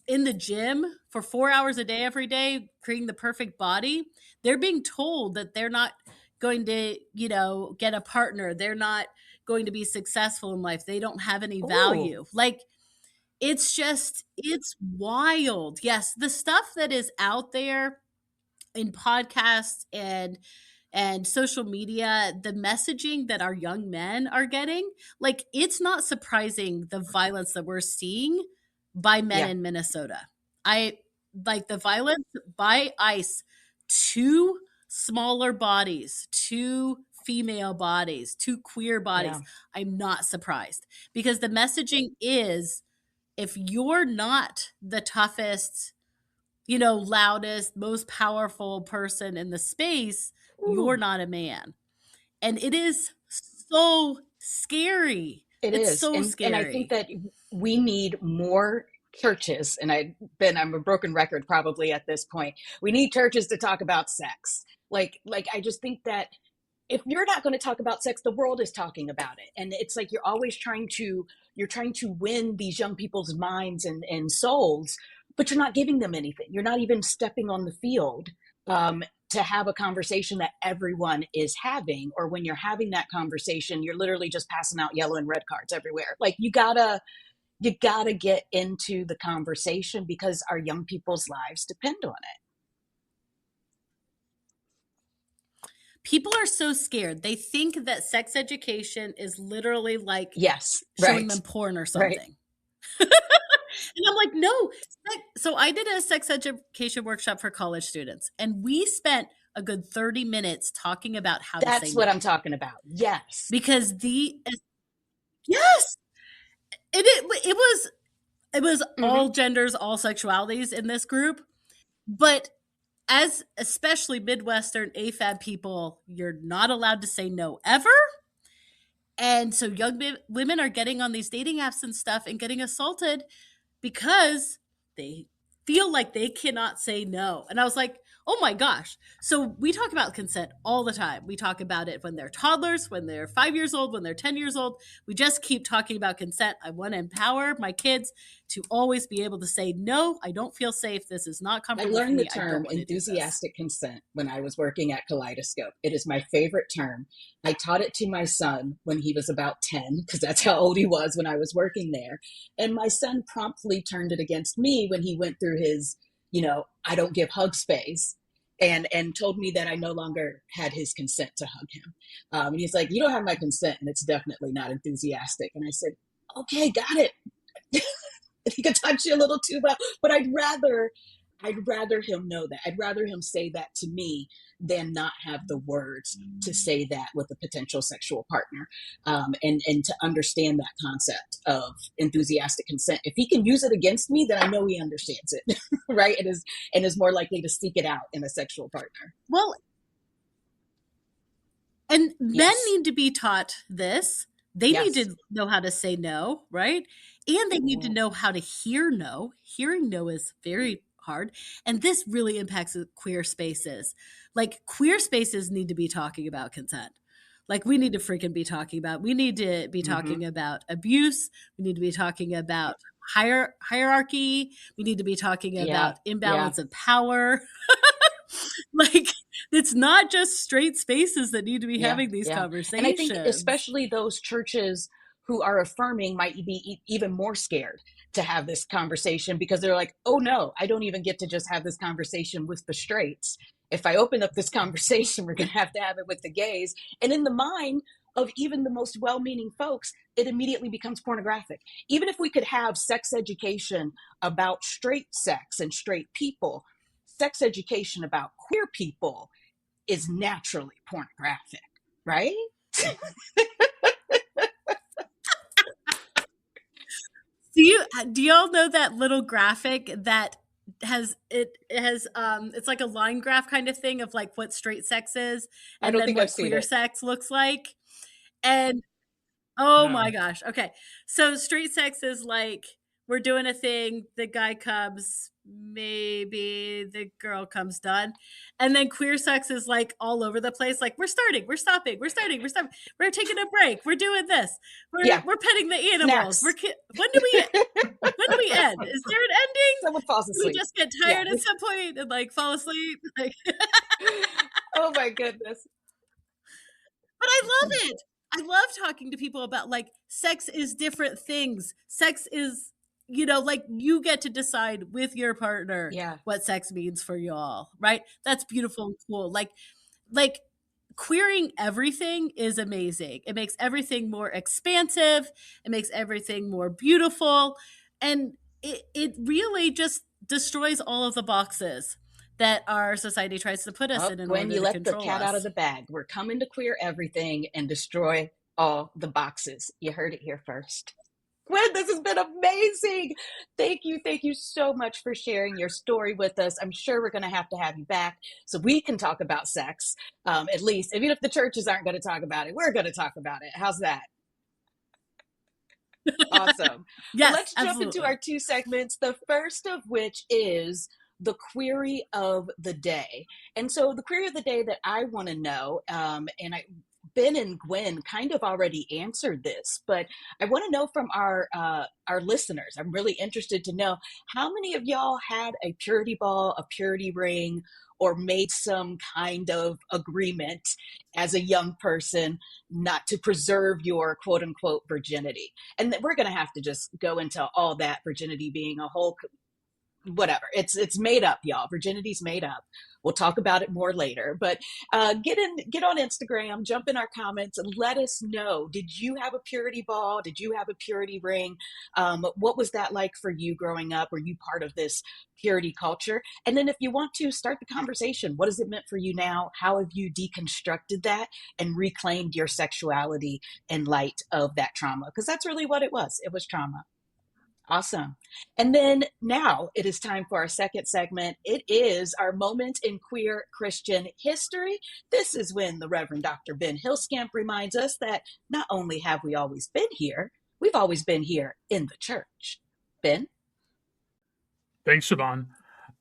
in the gym for 4 hours a day, every day, creating the perfect body, they're being told that they're not going to, get a partner. They're not going to be successful in life. They don't have any value. Like it's wild. Yes. The stuff that is out there in podcasts and social media, the messaging that our young men are getting, like it's not surprising the violence that we're seeing by men in Minnesota. I like the violence by ICE to smaller bodies, to female bodies, to queer bodies. I'm not surprised because the messaging is if you're not the toughest, loudest, most powerful person in the space, you're Ooh, not a man. And it is so scary. it It's is. so And I think scary. that we need more churches, and I'm a broken record probably at this point. We need churches to talk about sex. Like I just think that if you're not going to talk about sex, the world is talking about it. And it's like you're trying to win these young people's minds and souls, but you're not giving them anything. You're not even stepping on the field to have a conversation that everyone is having. Or when you're having that conversation, you're literally just passing out yellow and red cards everywhere. Like you gotta get into the conversation because our young people's lives depend on it. People are so scared. They think that sex education is literally like Yes, showing right, them porn or right. something. And I'm like, no. So I did a sex education workshop for college students, and we spent a good 30 minutes talking about how to say That's what no. I'm talking about. Yes. Because yes, it was all genders, all sexualities in this group. But as especially Midwestern AFAB people, you're not allowed to say no ever. And so young women are getting on these dating apps and stuff and getting assaulted because they feel like they cannot say no. And I was like, oh my gosh. So we talk about consent all the time. We talk about it when they're toddlers, when they're 5 years old, when they're 10 years old. We just keep talking about consent. I want to empower my kids to always be able to say, no, I don't feel safe. This is not I comfortable for learned the me. I don't term want to do this. enthusiastic consent when I was working at Kaleidoscope. It is my favorite term. I taught it to my son when he was about 10, because that's how old he was when I was working there. And my son promptly turned it against me when he went through his, I don't give hugs phase. And told me that I no longer had his consent to hug him. And he's like, you don't have my consent, and it's definitely not enthusiastic. And I said, okay, got it. If he could touch you a little too well, but I'd rather him know that. I'd rather him say that to me than not have the words to say that with a potential sexual partner, and to understand that concept of enthusiastic consent. If he can use it against me, then I know he understands it, right? And is more likely to seek it out in a sexual partner. Well, and men Yes, need to be taught this. They need yes. to know how to say no, right? And they need to know how to hear no. Hearing no is very hard. And this really impacts queer spaces. Like, queer spaces need to be talking about consent. Like, we need to freaking be talking about, we need to be Mm-hmm. talking about abuse. We need to be talking about hierarchy. We need to be talking Yeah, about yeah, imbalance of power. Like, it's not just straight spaces that need to be yeah, having these yeah. And I think conversations. especially those churches who are affirming might be even more scared to have this conversation because they're like, oh no, I don't even get to just have this conversation with the straights. If I open up this conversation, we're going to have it with the gays. And in the mind of even the most well-meaning folks, it immediately becomes pornographic. Even if we could have sex education about straight sex and straight people, sex education about queer people is naturally pornographic, right? Do y'all know that little graphic that has it's like a line graph kind of thing of like what straight sex is I and don't then think I've what seen queer it. sex looks like? And oh my No. gosh. Okay. So straight sex is like we're doing a thing, the guy comes, maybe the girl comes done. And then queer sex is like all over the place. Like we're starting, we're stopping, we're starting, we're stopping, we're taking a break, we're doing this, Yeah, we're petting the animals. snacks. When do we end? Is there an ending? Someone falls Do we asleep. just get Yeah. tired at some point and like fall asleep? Like, Oh my goodness. but I love it. I love talking to people about like sex is different things. Sex is, like you get to decide with your partner Yeah. what sex means for y'all, right? That's beautiful and cool. Like queering everything is amazing. It makes everything more expansive. It makes everything more beautiful. And it really just destroys all of the boxes that our society tries to put us Oh, in Gwen, order you to let the control cat out of us. the bag. We're coming to queer everything and destroy all the boxes. You heard it here first. Gwen, this has been amazing. Thank you. Thank you so much for sharing your story with us. I'm sure we're going to have you back so we can talk about sex. At least, even if the churches aren't going to talk about it, we're going to talk about it. How's that? Awesome. Well, Yes, let's jump into absolutely. our two segments, the first of which is the query of the day. And so the query of the day that I want to know, Ben and Gwen kind of already answered this, but I want to know from our listeners. I'm really interested to know how many of y'all had a purity ball, a purity ring, or made some kind of agreement as a young person not to preserve your quote unquote virginity. And we're going to have to just go into all that, virginity being a whole whatever. It's made up, y'all. Virginity's made up. We'll talk about it more later. But get on Instagram, jump in our comments, and let us know. Did you have a purity ball? Did you have a purity ring? What was that like for you growing up? Were you part of this purity culture? And then if you want to start the conversation, what has it meant for you now? How have you deconstructed that and reclaimed your sexuality in light of that trauma? Because that's really what it was. It was trauma. Awesome. And then now it is time for our second segment. It is our moment in queer Christian history. This is when the Reverend Dr. Ben Hillscamp reminds us that not only have we always been here, we've always been here in the church. Ben? Thanks, Siobhan.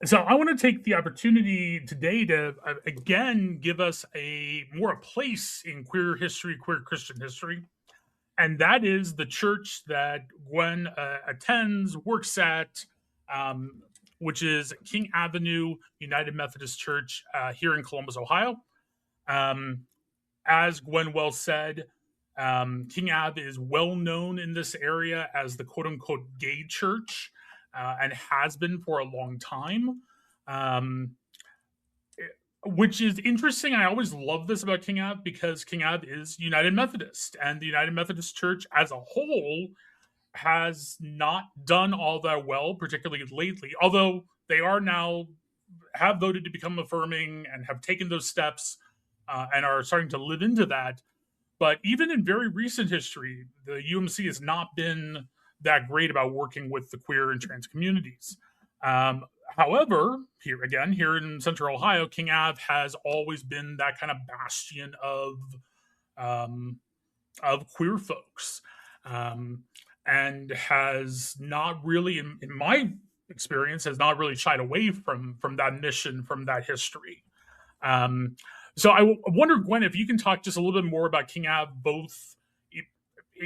So I want to take the opportunity today to again give us a place in queer history, queer Christian history. And that is the church that Gwen attends, works at, which is King Avenue United Methodist Church here in Columbus, Ohio. As Gwen well said, King Ave is well known in this area as the quote-unquote gay church, and has been for a long time. Which is interesting. I always love this about King Ave because King Ave is United Methodist, and the United Methodist Church as a whole has not done all that well, particularly lately, although they are now have voted to become affirming and have taken those steps and are starting to live into that. But even in very recent history, the UMC has not been that great about working with the queer and trans communities. However, here in Central Ohio, King Ave has always been that kind of bastion of queer folks, and has not really, in my experience, has not really shied away from that mission, from that history. So I wonder, Gwen, if you can talk just a little bit more about King Ave, both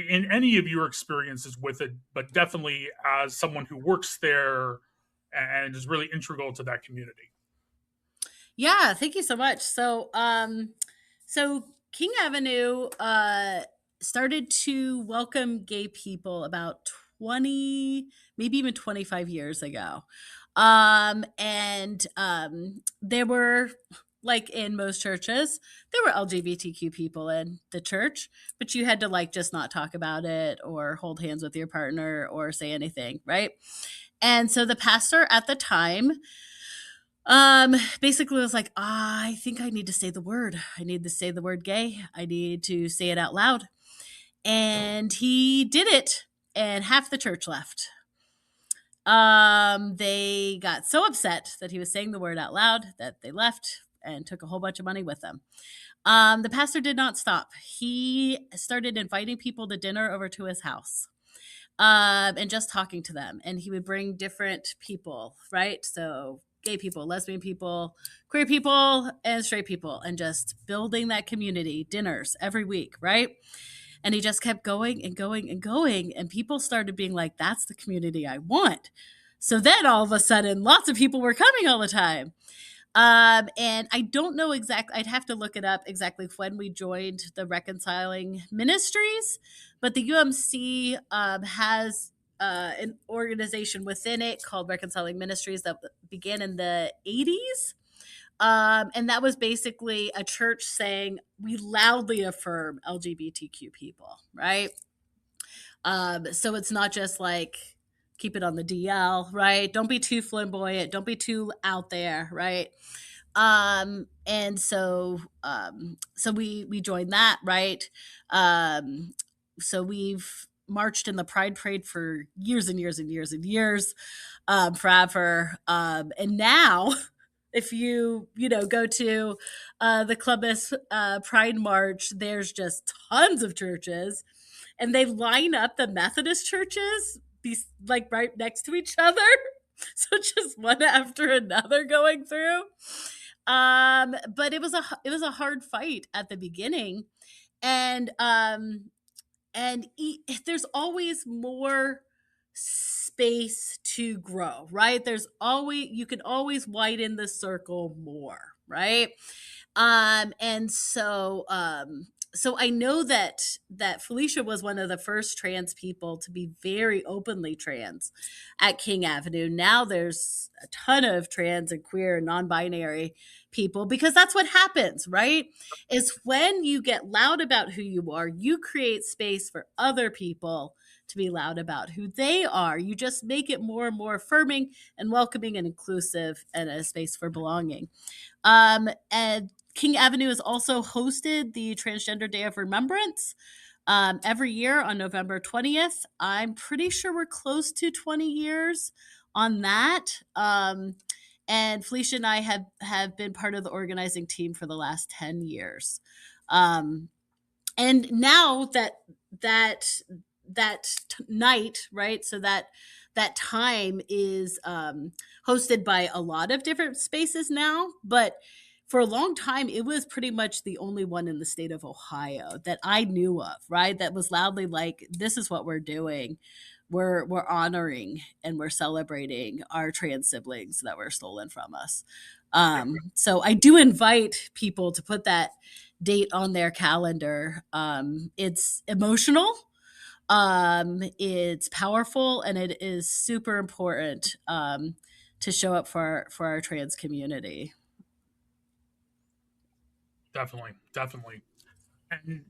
in any of your experiences with it, but definitely as someone who works there and is really integral to that community. Yeah, thank you so much. So King Avenue started to welcome gay people about 20, maybe even 25 years ago. There were, like in most churches, there were LGBTQ people in the church, but you had to just not talk about it or hold hands with your partner or say anything, right? And so the pastor at the time basically was like, I think I need to say the word. I need to say the word gay. I need to say it out loud. And he did it, and half the church left. They got so upset that he was saying the word out loud that they left and took a whole bunch of money with them. The pastor did not stop. He started inviting people to dinner over to his house. And just talking to them. And he would bring different people, right? So gay people, lesbian people, queer people, and straight people, and just building that community, dinners every week, right? And he just kept going and going and going. And people started being like, that's the community I want. So then all of a sudden, lots of people were coming all the time. And I don't know exactly, I'd have to look it up exactly when we joined the Reconciling Ministries, but the UMC has an organization within it called Reconciling Ministries that began in the 80s. And that was basically a church saying, we loudly affirm LGBTQ people, right? So it's not just like, keep it on the DL, right? Don't be too flamboyant. Don't be too out there, right? And so we joined that, right? So we've marched in the Pride Parade for years and years and years and years, forever. And now, if you go to the Columbus Pride March, there's just tons of churches, and they line up the Methodist churches like right next to each other, so just one after another going through. But it was a hard fight at the beginning, and there's always more space to grow, right? You can always widen the circle more, right? And so I know that Felicia was one of the first trans people to be very openly trans at King Avenue. Now there's a ton of trans and queer and non-binary people, because that's what happens, right? Is when you get loud about who you are, you create space for other people to be loud about who they are. You just make it more and more affirming and welcoming and inclusive, and a space for belonging. And King Avenue has also hosted the Transgender Day of Remembrance every year on November 20th. I'm pretty sure we're close to 20 years on that. And Felicia and I have been part of the organizing team for the last 10 years. And now that night, right? So that time is hosted by a lot of different spaces now, but for a long time, it was pretty much the only one in the state of Ohio that I knew of, right? That was loudly like, this is what we're doing. We're honoring and we're celebrating our trans siblings that were stolen from us. So I do invite people to put that date on their calendar. It's emotional. It's powerful, and it is super important to show up for our trans community. Definitely. And,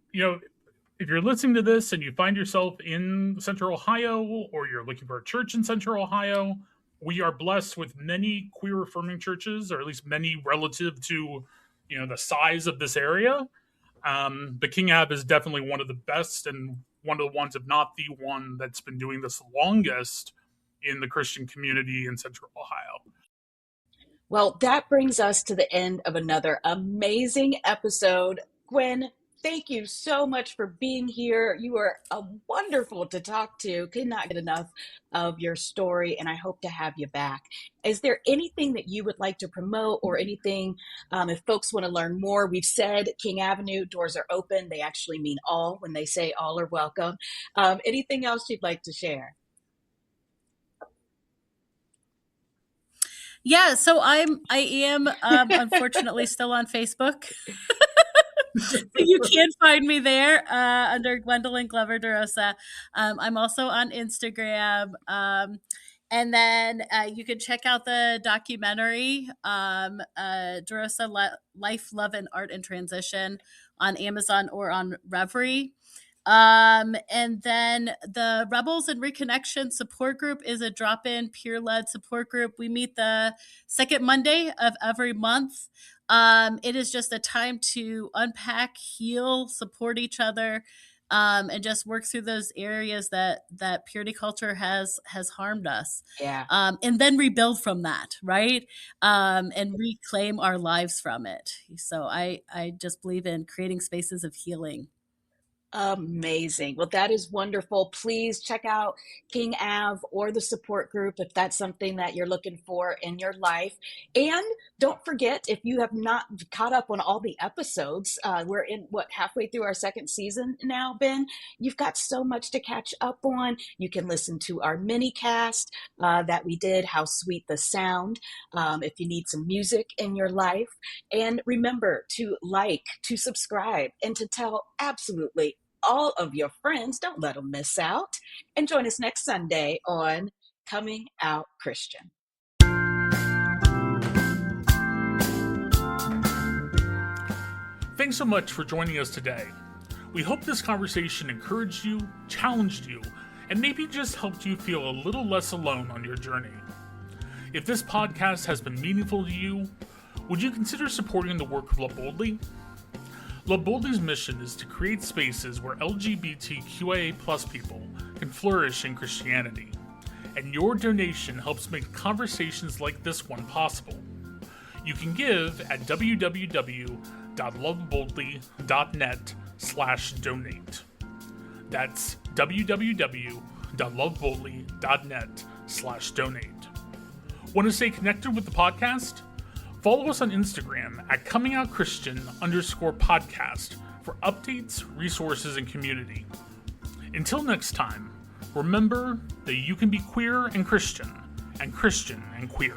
if you're listening to this and you find yourself in Central Ohio, or you're looking for a church in Central Ohio, we are blessed with many queer affirming churches, or at least many relative to, the size of this area. But King Ave is definitely one of the best, and one of the ones, if not the one, that's been doing this longest in the Christian community in Central Ohio. Well, that brings us to the end of another amazing episode. Gwen, thank you so much for being here. You are wonderful to talk to. Could not get enough of your story, and I hope to have you back. Is there anything that you would like to promote, or anything if folks want to learn more? We've said King Avenue, doors are open. They actually mean all when they say all are welcome. Anything else you'd like to share? Yeah, so I am unfortunately still on Facebook. So you can find me there under Gwendolyn DeRosa. I'm also on Instagram. And then you can check out the documentary, DeRosa Life, Love, and Art in Transition, on Amazon or on Reverie. And then the Rebels and Reconnection support group is a drop-in peer-led support group. We meet the second Monday of every month. It is just a time to unpack, heal, support each other, and just work through those areas that purity culture has harmed us. Yeah. And then rebuild from that, right? And reclaim our lives from it. So I just believe in creating spaces of healing. Amazing. Well, that is wonderful. Please check out King Ave or the support group if that's something that you're looking for in your life. And don't forget, if you have not caught up on all the episodes, we're in halfway through our second season now, Ben. You've got so much to catch up on. You can listen to our mini cast that we did, How Sweet the Sound, if you need some music in your life. And remember to like, to subscribe, and to tell absolutely all of your friends. Don't let them miss out. And join us next Sunday on Coming Out Christian. Thanks so much for joining us today. We hope this conversation encouraged you, challenged you, and maybe just helped you feel a little less alone on your journey. If this podcast has been meaningful to you, would you consider supporting the work of Love Boldly? Love Boldly's mission is to create spaces where LGBTQIA+ people can flourish in Christianity. And your donation helps make conversations like this one possible. You can give at www.loveboldly.net/donate. That's www.loveboldly.net/donate. Want to stay connected with the podcast? Follow us on Instagram at comingoutchristian_podcast for updates, resources, and community. Until next time, remember that you can be queer and Christian and queer.